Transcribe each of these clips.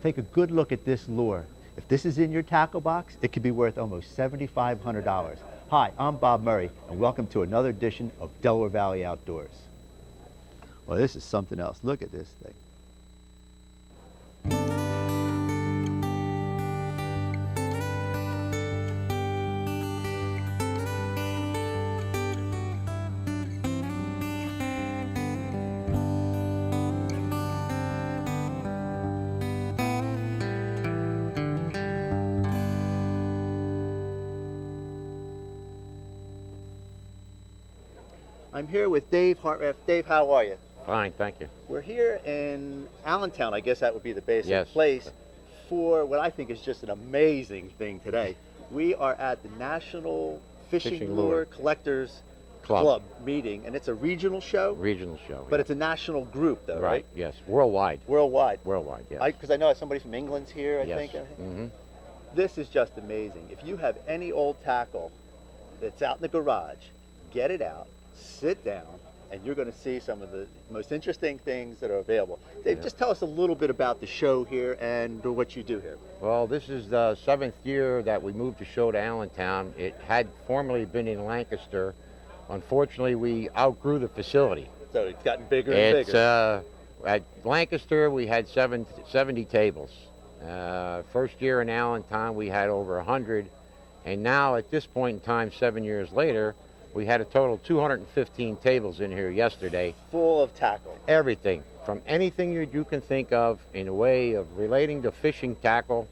Take a good look at this lure. If this is in your tackle box, it could be worth almost $7,500. Hi, I'm Bob Murray, and welcome to another edition of Delaware Valley Outdoors. Well, this is something else. Look at this thing. I'm here with Dave Hartraff. Dave, how are you? Fine, thank you. We're here in Allentown, I guess that would be the basic Yes. place, for what I think is just an amazing thing today. We are at the National Fishing Lure Collectors Club meeting, and it's a regional show. Regional show. But it's a national group, though, right? Yes, worldwide. Worldwide. Worldwide, yes. Because I know somebody from England's here, I Yes. think. Mm-hmm. This is just amazing. If you have any old tackle that's out in the garage, get it out, sit down, and you're going to see some of the most interesting things that are available. Dave, just tell us a little bit about the show here and what you do here. Well, this is the 7th year that we moved the show to Allentown. It had formerly been in Lancaster. Unfortunately, we outgrew the facility. So it's gotten bigger and bigger. At Lancaster, we had 70 tables. First year in Allentown, we had over 100. And now, at this point in time, 7 years later, we had a total of 215 tables in here yesterday. Full of tackle. Everything, from anything you can think of in a way of relating to fishing tackle,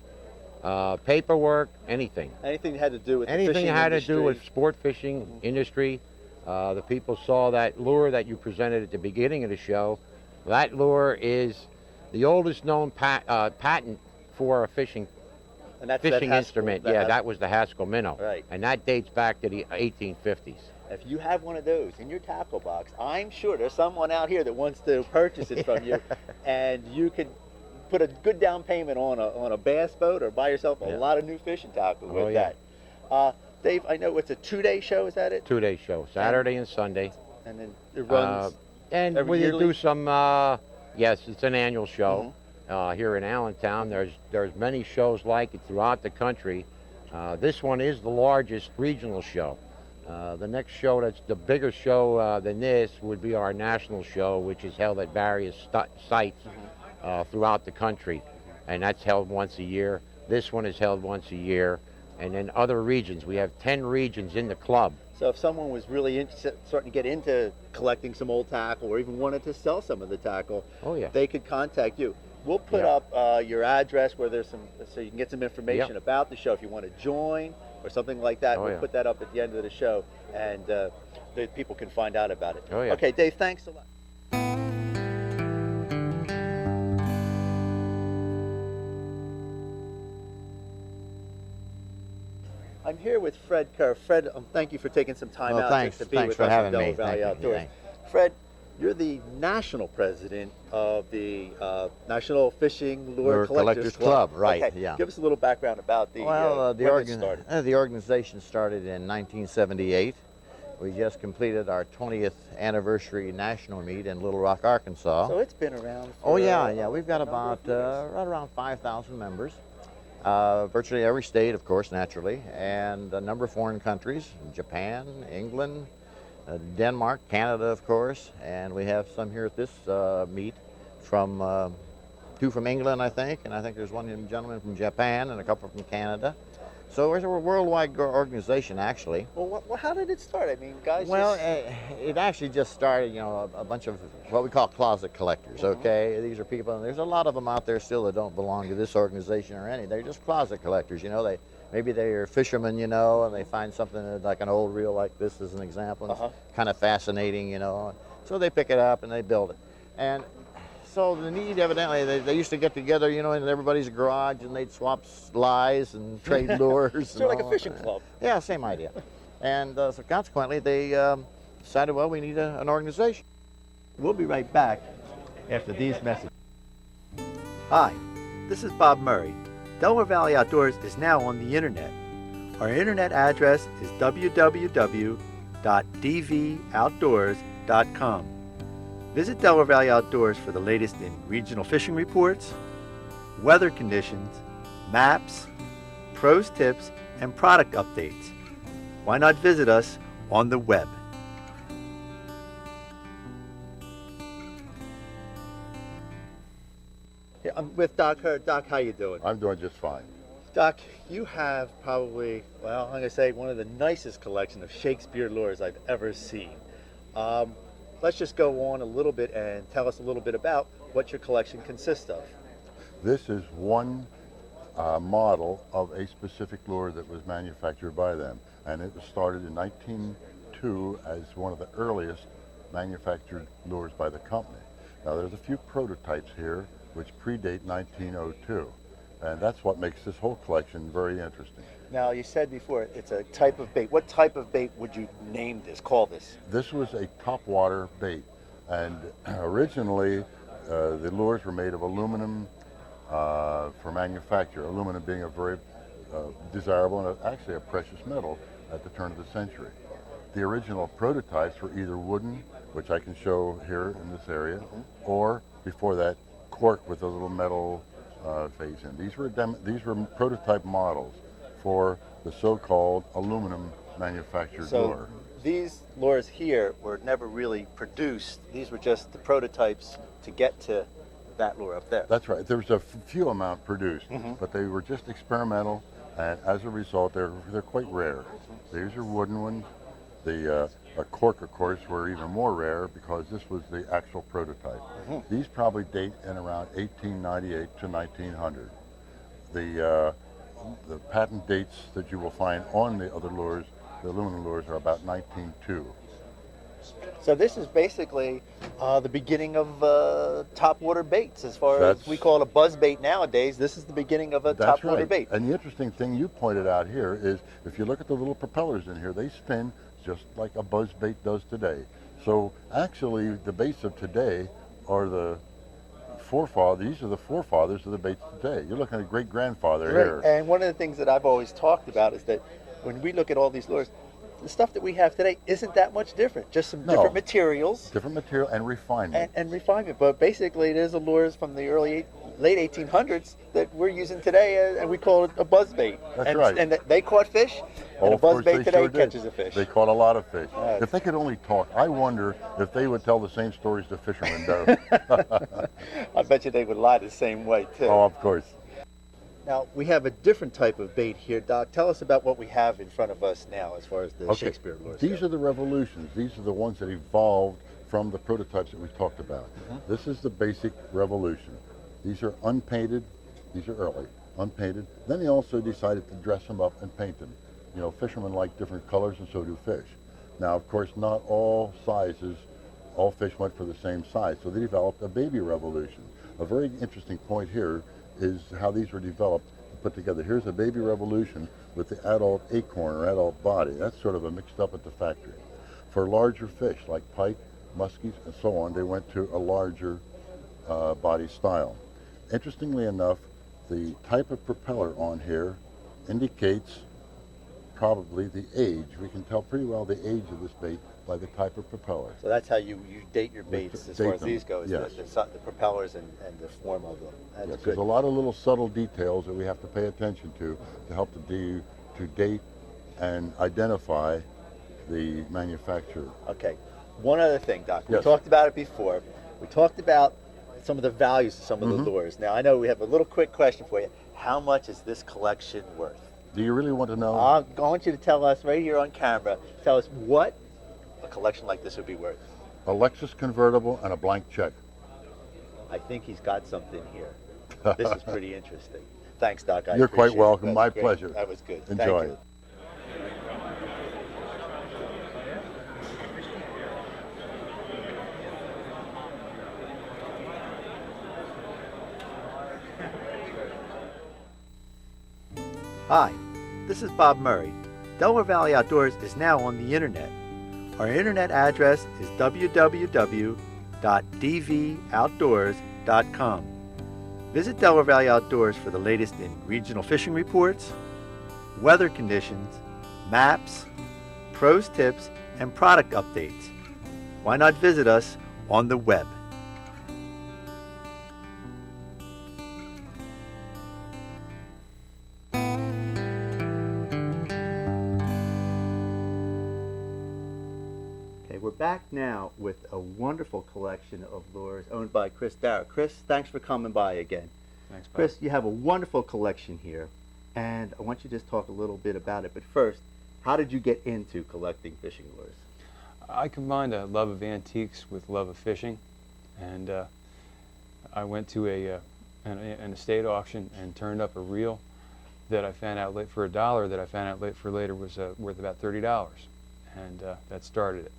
paperwork, anything. Anything that had to do with anything the fishing that had industry. to do with sport fishing industry. The people saw that lure that you presented at the beginning of the show. That lure is the oldest known patent for a fishing And that's instrument. That was the Haskell minnow. Right. And that dates back to the 1850s. If you have one of those in your tackle box, I'm sure there's someone out here that wants to purchase it from you, and you could put a good down payment on a bass boat or buy yourself a lot of new fishing tackle with that. Dave, I know it's a 2-day show, is that it? 2-day show, Saturday and Sunday. And then it runs and every we yearly? do some, yes, it's an annual show. Here in Allentown. There's many shows like it throughout the country. This one is the largest regional show. The next show that's the bigger show than this would be our national show, which is held at various sites throughout the country, and that's held once a year. This one is held once a year, and then other regions. We have 10 regions in the club. So if someone was really starting to get into collecting some old tackle or even wanted to sell some of the tackle, they could contact you. We'll put up your address where there's so you can get some information about the show if you want to join or something like that. We'll put that up at the end of the show, and the people can find out about it. Okay, Dave, thanks a lot. I'm here with Fred Kerr. Fred, thank you for taking some time out to be with us at Delaware Valley Outdoors. Fred, you're the national president of the National Fishing Lure Collectors Club. Right? Okay. Give us a little background about the the organization started in 1978. We just completed our 20th anniversary national meet in Little Rock, Arkansas. So it's been around. For We've got about right around 5,000 members. Virtually every state, of course, naturally, and a number of foreign countries: Japan, England, Denmark, Canada, of course, and we have some here at this meet from 2 from England, I think, and I think there's one gentleman from Japan and a couple from Canada. So we're a worldwide organization, actually. Well, how did it start? I mean, guys. Well, it actually just started, a bunch of what we call closet collectors. Okay, these are people, and there's a lot of them out there still that don't belong to this organization or any. They're just closet collectors. Maybe they're fishermen, and they find something like an old reel like this as an example. And it's kind of fascinating, So they pick it up and they build it. And so the need, evidently, they used to get together, in everybody's garage, and they'd swap lies and trade lures. Sort of like a fishing club. Yeah, same idea. And so consequently, they decided, well, we need an organization. We'll be right back after these messages. Hi, this is Bob Murray. Delaware Valley Outdoors is now on the internet. Our internet address is www.dvoutdoors.com. Visit Delaware Valley Outdoors for the latest in regional fishing reports, weather conditions, maps, pros tips, and product updates. Why not visit us on the web? Yeah, I'm with Doc Hurd. Doc, how you doing? I'm doing just fine. Doc, you have probably, well, I'm going to say one of the nicest collection of Shakespeare lures I've ever seen. Let's just go on a little bit and tell us a little bit about what your collection consists of. This is one model of a specific lure that was manufactured by them, and it was started in 1902 as one of the earliest manufactured lures by the company. Now there's a few prototypes here which predate 1902, and that's what makes this whole collection very interesting. Now you said before it's a type of bait. What type of bait would you call this? This was a topwater bait, and originally the lures were made of aluminum for manufacture, aluminum being a very desirable and actually a precious metal at the turn of the century. The original prototypes were either wooden, which I can show here in this area, or before that, cork with a little metal phase in. These were prototype models for the so-called aluminum manufactured lure. These lures here were never really produced. These were just the prototypes to get to that lure up there. That's right. There was a few amount produced, but they were just experimental, and as a result, they're quite rare. These are wooden ones. The cork, of course, were even more rare because this was the actual prototype. These probably date in around 1898 to 1900. The patent dates that you will find on the other lures, the aluminum lures, are about 1902. So this is basically the beginning of topwater baits. As far as we call it a buzz bait nowadays, this is the beginning of a topwater bait. And the interesting thing you pointed out here is if you look at the little propellers in here, they spin just like a buzz bait does today. So actually the baits of today are the forefathers. These are the forefathers of the baits today. You're looking at a great grandfather here. And one of the things that I've always talked about is that when we look at all these lures, the stuff that we have today isn't that much different. Just some different materials. Different material and refinement. And refinement. But basically it is the lures from the late 1800s that we're using today, and we call it a buzz bait. That's right. And they caught fish, and a buzz bait today catches a fish. They caught a lot of fish. If they could only talk, I wonder if they would tell the same stories the fishermen do. I bet you they would lie the same way, too. Oh, of course. Now, we have a different type of bait here, Doc. Tell us about what we have in front of us now as far as the Shakespeare lures These are the revolutions. These are the ones that evolved from the prototypes that we talked about. This is the basic revolution. These are unpainted. These are early, unpainted. Then they also decided to dress them up and paint them. You know, fishermen like different colors, and so do fish. Now, of course, not all sizes, all fish went for the same size, so they developed a baby revolution. A very interesting point here is how these were developed and put together. Here's a baby revolution with the adult acorn or adult body. That's sort of a mixed up at the factory. For larger fish like pike, muskies, and so on, they went to a larger body style. Interestingly enough, the type of propeller on here indicates probably the age. We can tell pretty well the age of this bait by the type of propeller. So that's how you date your baits as far as these go, is yes. the propellers and the form of them. That's Yes, good. there's a lot of little subtle details that we have to pay attention to help to date and identify the manufacturer. Okay. One other thing, Doc. We Yes. talked about it before. We talked about some of the values of some of the lures. Now, I know we have a little quick question for you. How much is this collection worth? Do you really want to know? I want you to tell us right here on camera, tell us what a collection like this would be worth. A Lexus convertible and a blank check. I think he's got something here. This is pretty interesting. Thanks, Doc. You're quite welcome. That's My great. pleasure. That was good. Enjoy. Thank you. Hi, this is Bob Murray. Delaware Valley Outdoors is now on the internet. Our internet address is www.dvoutdoors.com. Visit Delaware Valley Outdoors for the latest in regional fishing reports, weather conditions, maps, pros tips, and product updates. Why not visit us on the web? back now with a wonderful collection of lures owned by Chris Darrow. Chris, thanks for coming by again. Thanks, Bob. Chris, you have a wonderful collection here, and I want you to just talk a little bit about it. But first, how did you get into collecting fishing lures? I combined a love of antiques with love of fishing, and I went to an estate auction and turned up a reel that I found out for $1 that I found out later was worth about $30, and that started it.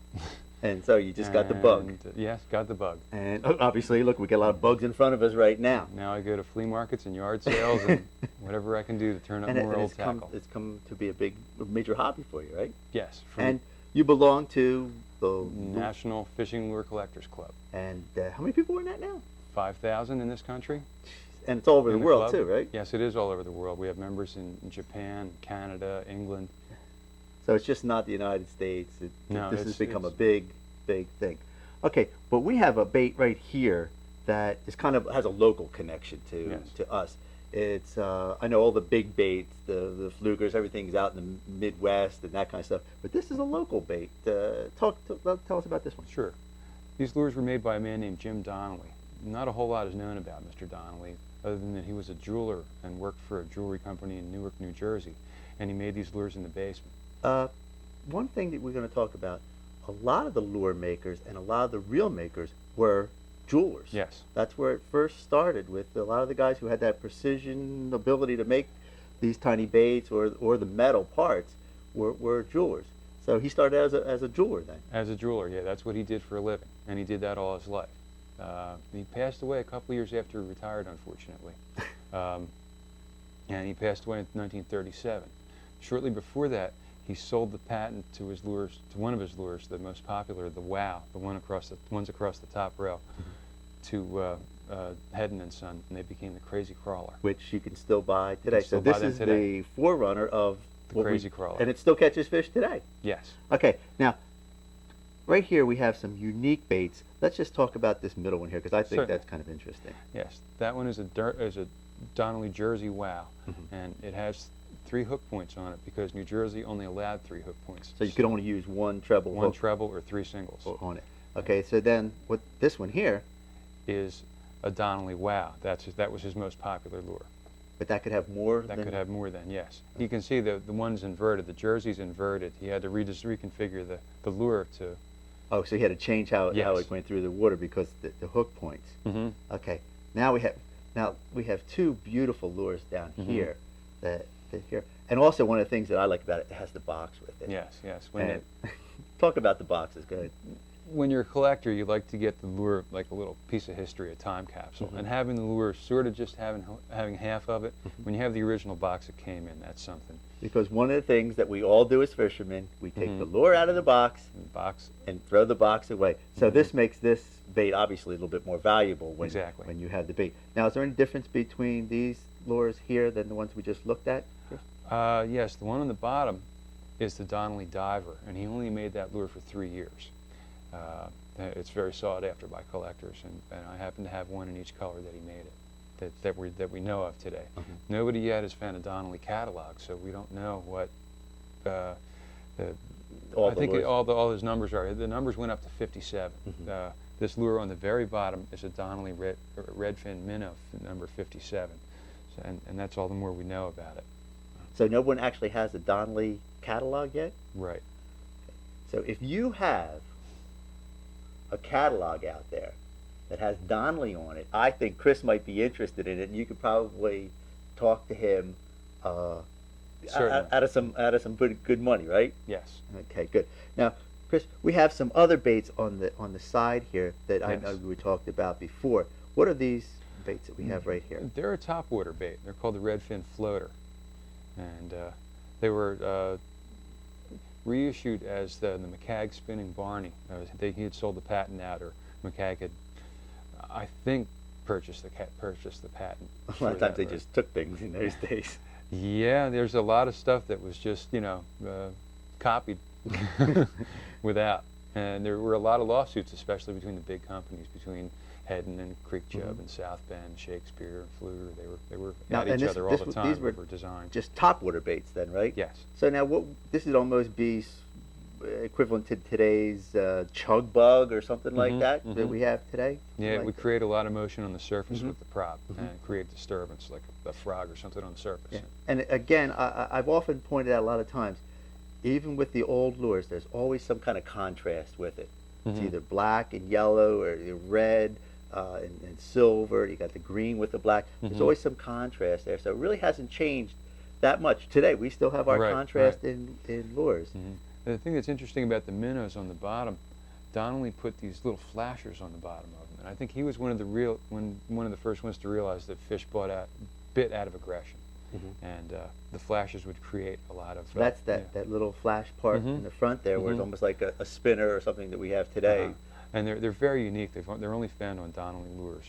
And so you just got the bug. Yes, got the bug. And obviously, look, we got a lot of bugs in front of us right now. Now I go to flea markets and yard sales and whatever I can do to turn up more old tackle. It's come to be a major hobby for you, right? Yes. And you belong to the National Fishing Lure Collectors Club. And how many people are in that now? 5,000 in this country. And it's all over the world club. too, right? Yes, it is all over the world. We have members in Japan, Canada, England. So it's just not the United States. No, this has become a big, big thing. Okay, but we have a bait right here that is kind of has a local connection to us. It's I know all the big baits, the flugers, everything's out in the Midwest and that kind of stuff. But this is a local bait. Tell us about this one. Sure. These lures were made by a man named Jim Donnelly. Not a whole lot is known about Mr. Donnelly, other than that he was a jeweler and worked for a jewelry company in Newark, New Jersey, and he made these lures in the basement. One thing that we're going to talk about, a lot of the lure makers and a lot of the reel makers were jewelers. Yes. That's where it first started, with a lot of the guys who had that precision ability to make these tiny baits or the metal parts were jewelers. So he started as a jeweler then. As a jeweler, yeah. That's what he did for a living, and he did that all his life. He passed away a couple of years after he retired, unfortunately. And he passed away in 1937. Shortly before that, he sold the patent to his lures, to one of his lures, the most popular, the Wow, the ones across the top rail, to Hedden and Son, and they became the Crazy Crawler, which you can still buy today. So this is the forerunner of the Crazy Crawler, and it still catches fish today. Yes. Okay, now right here we have some unique baits. Let's just talk about this middle one here, because I think that's kind of interesting. Yes, that one is a Donnelly Jersey Wow, and it has 3 hook points on it because New Jersey only allowed 3 hook points. So you could only use one treble hook. One treble or 3 singles on it. Okay, so then what this one here is a Donnelly Wow. That was his most popular lure. But that could have more. That could have more than, yes. You can see the one's inverted. The Jersey's inverted. He had to reconfigure the lure to. Oh, so he had to change how it went through the water because the hook points. Okay, now we have 2 beautiful lures down here that here, and also one of the things that I like about it, it has the box with it. Yes, yes. Talk about the boxes. Go ahead. When you're a collector, you like to get the lure like a little piece of history, a time capsule, and having the lure sort of just having half of it. When you have the original box that came in, that's something. Because one of the things that we all do as fishermen, we take the lure out of the box and throw the box away. So this makes this bait obviously a little bit more valuable when you have the bait. Now, is there any difference between these lures here than the ones we just looked at? Yes, the one on the bottom is the Donnelly Diver, and he only made that lure for 3 years. It's very sought after by collectors, and I happen to have one in each color that he made it, that we know of today. Nobody yet has found a Donnelly catalog, so we don't know what all his numbers are. The numbers went up to 57. This lure on the very bottom is a Donnelly Redfin Minnow, number 57, and that's all the more we know about it. So no one actually has a Donnelly catalog yet? Right. So if you have a catalog out there that has Donnelly on it, I think Chris might be interested in it, and you could probably talk to him out of some good money, right? Yes. Okay, good. Now, Chris, we have some other baits on the side here that I know we talked about before. What are these baits that we have right here? They're a topwater bait. They're called the Redfin Floater, and they were reissued as the McCagg Spinning Barney. He had sold the patent out, or McCagg had, I think, purchased the patent. A lot of times they just took things in those days. Yeah, there's a lot of stuff that was just, copied without. And there were a lot of lawsuits, especially between the big companies, between Hedden and Creek Job and South Bend, Shakespeare and Pfluger. They were at each other all the time. These were designed. Just topwater baits then, right? Yes. So now this would almost be equivalent to today's chug bug or something like that that we have today. Yeah, like we that. create a lot of motion on the surface with the prop and create disturbance like a frog or something on the surface. Yeah. And again, I've often pointed out a lot of times, even with the old lures, there's always some kind of contrast with it. It's either black and yellow or red and silver. You got the green with the black. There's always some contrast there. So it really hasn't changed that much. Today, we still have our contrast in lures. The thing that's interesting about the minnows on the bottom, Donnelly put these little flashers on the bottom of them. And I think he was one of the first ones to realize that fish bit out of aggression. And the flashers would create a lot of... That's that little flash part in the front there where it's almost like a spinner or something that we have today. And they're very unique. They're only found on Donnelly lures.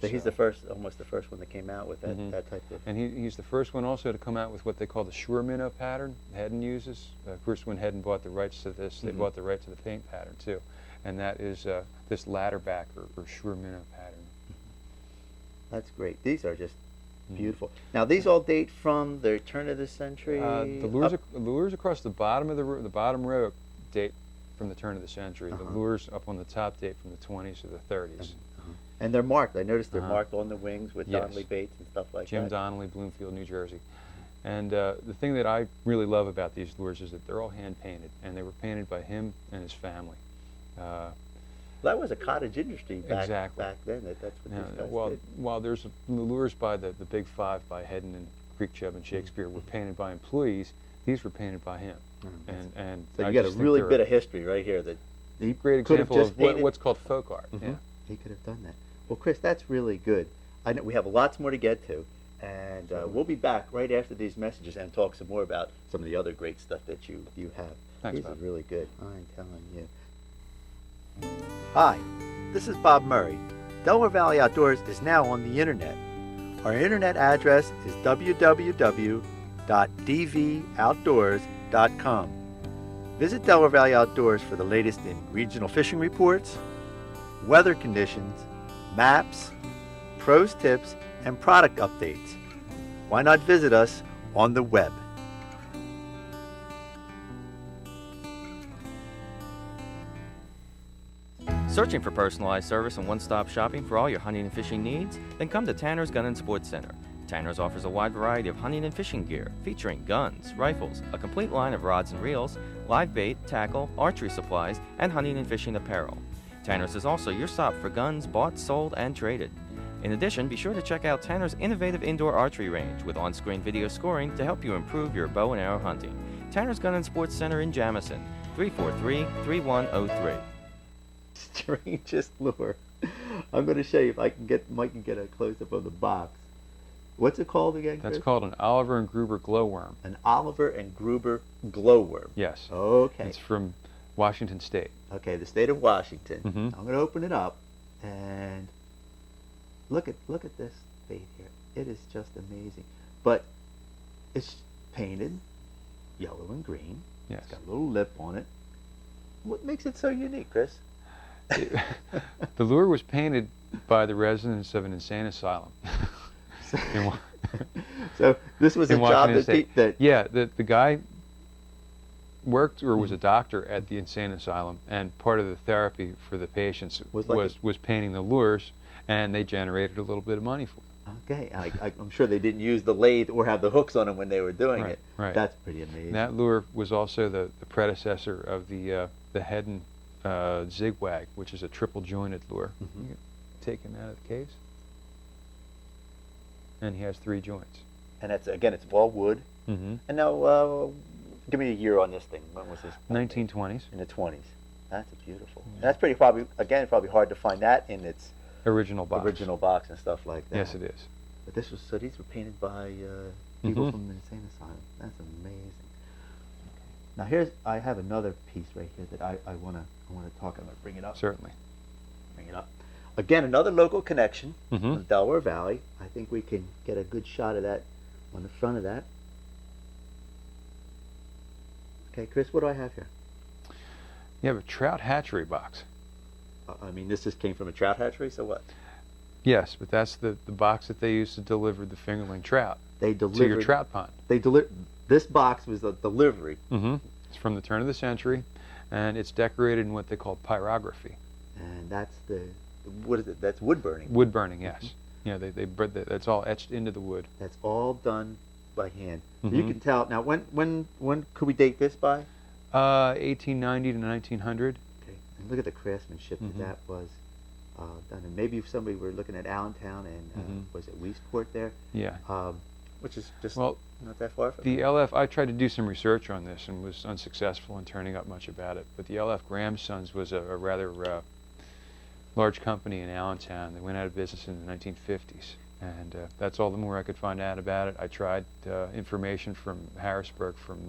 So he's almost the first one that came out with that type of... And he's the first one also to come out with what they call the Shure minnow pattern Hedden uses. Of course, when Hedden bought the rights to this, they bought the rights to the paint pattern too. And that is this ladderback or Shure minnow pattern. That's great. These are just beautiful. Now, these all date from the turn of the century? The lures across the bottom of the bottom row date from the turn of the century. The lures up on the top date from the 20s or the 30s. And they're marked. I noticed they're marked on the wings with Yes. Donnelly baits and stuff like Jim that. Donnelly, Bloomfield, New Jersey. And the thing that I really love about these lures is that they're all hand painted, and they were painted by him and his family. That was a cottage industry back then. That's what these guys did. While there's the lures by the Big Five by Hedden and Creek Chubb and Shakespeare were painted by employees, these were painted by him. And so you got a really bit of history right here that he great could have example just of what's called folk art. Yeah. He could have done that. Well, Chris, that's really good. I know we have lots more to get to, and we'll be back right after these messages and talk some more about some of the other great stuff that you have. Thanks, These Bob. are really good. I'm telling you. Hi, this is Bob Murray. Delaware Valley Outdoors is now on the internet. Our internet address is www.dvoutdoors.com. Visit Delaware Valley Outdoors for the latest in regional fishing reports, weather conditions, maps, pros tips, and product updates. Why not visit us on the web? Searching for personalized service and one-stop shopping for all your hunting and fishing needs? Then come to Tanner's Gun and Sports Center. Tanner's offers a wide variety of hunting and fishing gear, featuring guns, rifles, a complete line of rods and reels, live bait, tackle, archery supplies, and hunting and fishing apparel. Tanner's is also your stop for guns bought, sold, and traded. In addition, be sure to check out Tanner's innovative indoor archery range with on-screen video scoring to help you improve your bow and arrow hunting. Tanner's Gun and Sports Center in Jamison, 343-3103. Strangest lure. I'm going to show you if Mike can get a close-up of the box. What's it called again, Chris? That's called an Oliver and Gruber glowworm. An Oliver and Gruber glowworm. Yes. Okay. It's from Washington State. Okay, the state of Washington. Mhm. I'm going to open it up and look at this bait here. It is just amazing. But it's painted yellow and green. Yes. It's got a little lip on it. What makes it so unique, Chris? The lure was painted by the residents of an insane asylum. So this was a in job Washington State. that Yeah, the guy worked or was a doctor at the insane asylum, and part of the therapy for the patients was painting the lures, and they generated a little bit of money for them. Okay, I'm sure they didn't use the lathe or have the hooks on them when they were doing it. Right. That's pretty amazing. And that lure was also the predecessor of the Hedden Zigwag, which is a triple jointed lure. You can take him out of the case, and he has 3 joints. And it's all wood. Mm-hmm. And now, give me a year on this thing. When was this? 1920s. In the 20s. That's beautiful. And that's probably hard to find that in its Original box. and stuff like that. Yes, it is. But these were painted by people from the insane asylum. That's amazing. Now I have another piece right here that I want to talk about. Bring it up. Certainly. Bring it up. Again, another local connection Mhm. with Delaware Valley. I think we can get a good shot of that on the front of that. Okay, Chris, what do I have here? You have a Trout Hatchery Box. I mean, this just came from a trout hatchery, so what? Yes, but that's the box that they used to deliver the fingerling trout They to your delivered. trout pond. This box was a delivery. Mm-hmm. It's from the turn of the century, and it's decorated in what they call pyrography. And that's what is it? That's wood burning. Wood burning, yes. Yeah, that's all etched into the wood. That's all done by hand. Mm-hmm. You can tell. Now, when could we date this by? 1890 to 1900. Okay. And look at the craftsmanship that was done. And maybe if somebody were looking at Allentown and was it Weesport there? Yeah. Which is just Well, not that far from the here. LF, I tried to do some research on this and was unsuccessful in turning up much about it. But the LF Graham Sons was a rather large company in Allentown. They went out of business in the 1950s. And that's all the more I could find out about it. I tried information from Harrisburg, from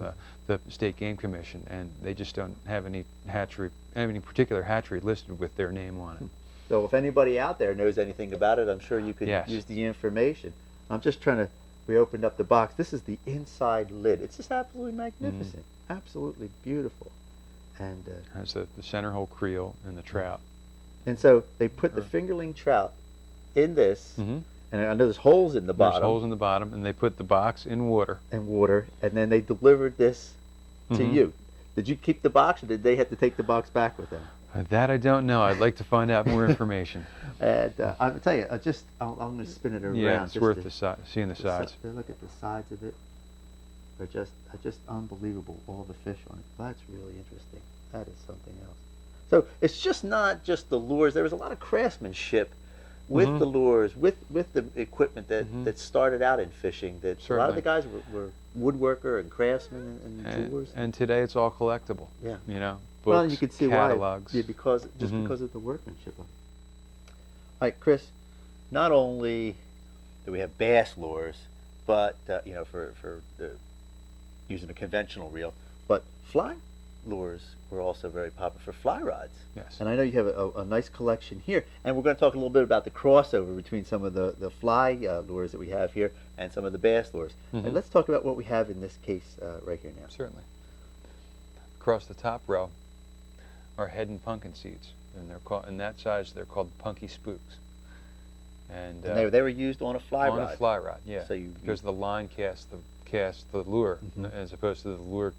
the State Game Commission, and they just don't have any particular hatchery listed with their name on it. So if anybody out there knows anything about it, I'm sure you could Yes. use the information. I'm just trying to. We opened up the box. This is the inside lid. It's just absolutely magnificent, absolutely beautiful, and Has the center hole creel and the trout. and so they put the fingerling trout in this, Mm-hmm. and I know there's holes in the bottom. There's holes in the bottom, and they put the box in water. and water, and then they delivered this to you. Did you keep the box, or did they have to take the box back with them? That I don't know. I'd like to find out more information. And I'll tell you, I'm going to spin it around. Yeah, it's just worth to- seeing the sides. Look at the sides of it. They're just unbelievable. All the fish on it. That's really interesting. That is something else. So it's just not just the lures. There was a lot of craftsmanship with the lures, with the equipment that started out in fishing. That a lot of the guys were woodworker and craftsmen and jewelers. And today it's all collectible. Yeah. You know, books, Well, you can see catalogs. why. Yeah, because of the workmanship of it. All right, Chris. Not only do we have bass lures, but for using a conventional reel, but fly lures were also very popular for fly rods. Yes. And I know you have a nice collection here, and we're going to talk a little bit about the crossover between some of the fly lures that we have here and some of the bass lures. And let's talk about what we have in this case right here now. Certainly. Across the top row are head and pumpkin seeds, and they're called in that size. They're called punky spooks. And they were used on a fly rod. On a fly rod, yeah. So because the line casts the lure as opposed to the lure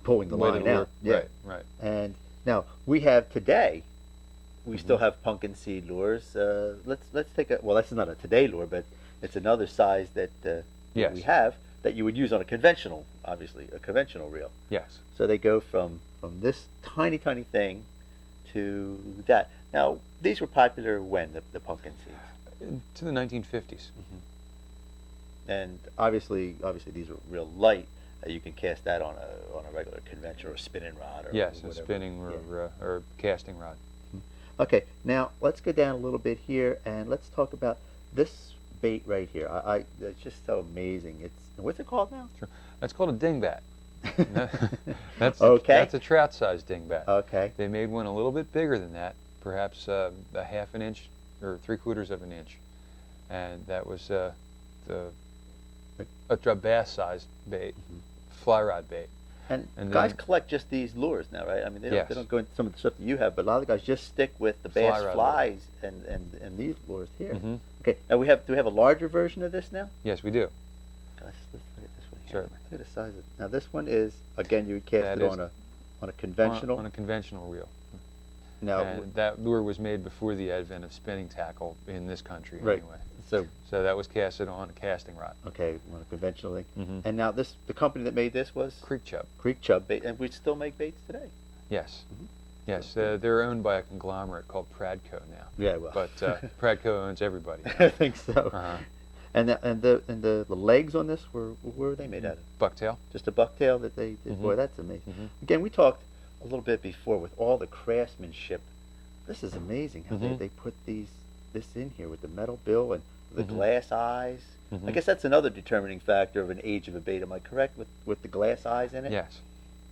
pulling the line out. Yeah. Right. And now we have today. We still have pumpkin seed lures. Let's take a. Well, that's not a today lure, but it's another size that Yes. we have that you would use on a conventional, obviously a conventional reel. Yes. So they go from this tiny thing to that. Now these were popular when the pumpkin seeds. To the 1950s. And obviously these are real light. You can cast that on a regular conventional or spinning rod or Yes, whatever. a spinning or casting rod. Okay, now let's go down a little bit here and let's talk about this bait right here. It's just so amazing. What's it called now? Sure. That's called a dingbat. That's Okay. That's a trout-sized dingbat. Okay. They made one a little bit bigger than that, perhaps a half an inch or 3/4 of an inch, and that was a bass-sized bait, fly rod bait. And And guys then- collect just these lures now, right? I mean, Yes. they don't go into some of the stuff that you have, but a lot of the guys just stick with the Fly bass rod flies and these lures here. Mhm. Okay, now do we have a larger version of this now? Yes, we do. Let's look at this one here. Certainly. Look at the size of it. Now this one is, again, you would cast That it is on a conventional. On a conventional reel. Now, And that lure was made before the advent of spinning tackle in this country, Right. anyway. so So that was casted on a casting rod. okay, on a conventional thing. Mhm. And now the company that made this was Creek chub. Creek Chub Bait, and we still make baits today. Yes. Yes, they're owned by a conglomerate called Pradco now. Yeah, well, But Pradco owns everybody. I think so. Uh-huh. And the legs on this were they made out of? Bucktail. Just a bucktail that they did. Boy, that's amazing. Again, we talked a little bit before with all the craftsmanship. This is amazing how they put this in here with the metal bill and the glass eyes. I guess that's another determining factor of an age of a bait. Am I correct with the glass eyes in it? Yes.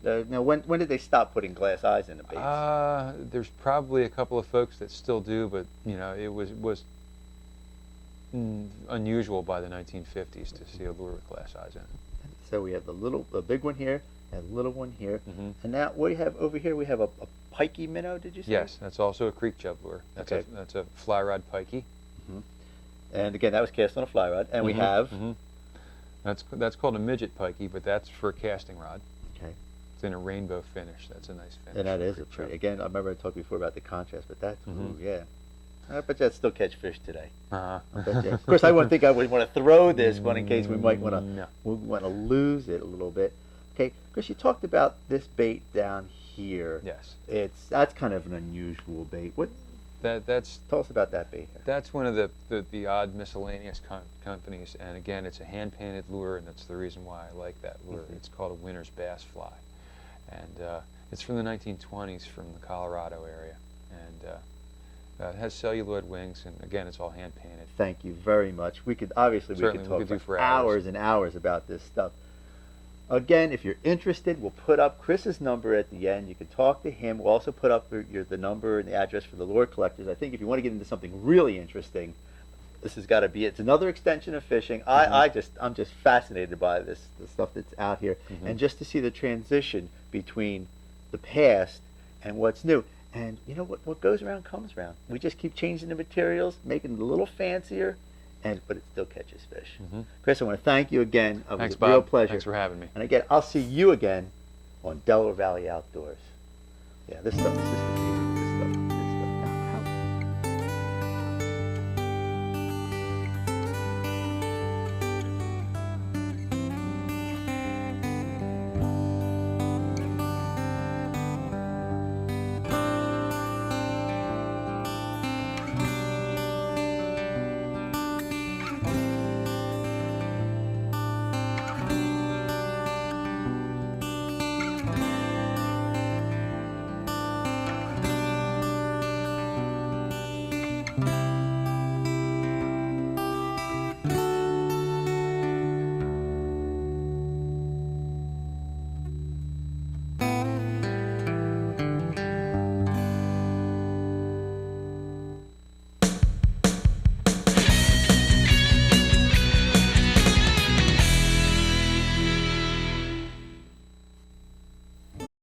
Now, when did they stop putting glass eyes in the baits? There's probably a couple of folks that still do, but it was unusual by the 1950s to see a lure with glass eyes in it. So we have the big one here, and the little one here, Mhm. and now what do you have over here? We have a pikey minnow. Did you say? Yes, that's also a creek chub lure. That's Okay. that's a fly rod pikey. And again, that was cast on a fly rod, and we have That's called a midget pikey, but that's for a casting rod. okay. in a rainbow finish. That's a nice finish. And that is for a trout. pretty. Again, I remember I talked before about the contrast, but that's Mhm. ooh, yeah. I bet you I'd still catch fish today. Uh-huh. I bet you. Of course, I wouldn't think I would want to throw this one in case we might want to No. lose it a little bit. Okay, because you talked about this bait down here. Yes. That's kind of an unusual bait. What? That's Tell us about that bait here. That's one of the odd miscellaneous companies, and again, it's a hand-painted lure, and that's the reason why I like that lure. It's called a winter's bass fly, and it's from the 1920s from the Colorado area, and it has celluloid wings, and again, it's all hand-painted. Thank you very much. We could obviously Certainly, we we could could talk do for for hours and hours about this stuff. Again, if you're interested, we'll put up Chris's number at the end. You can talk to him. We'll also put up the number and the address for the lure collectors. I think if you want to get into something really interesting, this has got to be it. It's another extension of fishing. I'm just fascinated by the stuff that's out here, and just to see the transition between the past and what's new. And you know what goes around comes around. We just keep changing the materials, making it a little fancier, but it still catches fish. Chris, I want to thank you again. It Thanks, was a real Bob. pleasure. Thanks for having me. And again, I'll see you again on Delaware Valley Outdoors. Yeah, this stuff is just